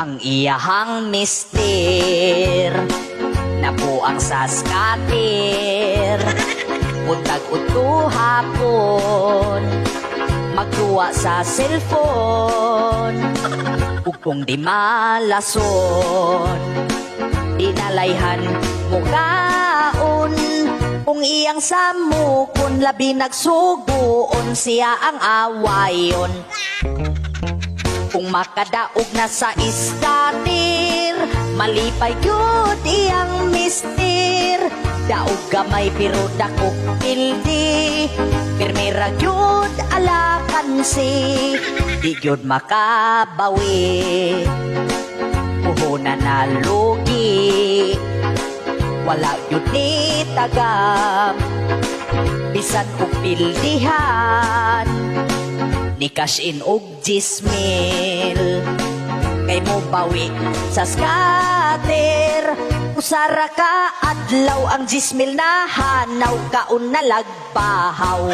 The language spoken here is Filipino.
Ang iyahang mister nabuang sa skater, buntag uto hapon magtuwa sa cellphone. Ug kung di malason dinalayhan mukaon, kung iyang samukon labi nagsuguon siya ang awayon. Kung makadaog na sa iskatir, malipay yun iyang mister. Daog gamay pero dakok pildi, pirmira yun alakan si, di yun makabawi. Puhunan na lugi, wala yun ni tagam, bisan og pildihan ni cash in og 10,000 kay mo bawi sa scatter. Usara ka adlaw ang 10,000 na hanaw kaon na lagpahaw.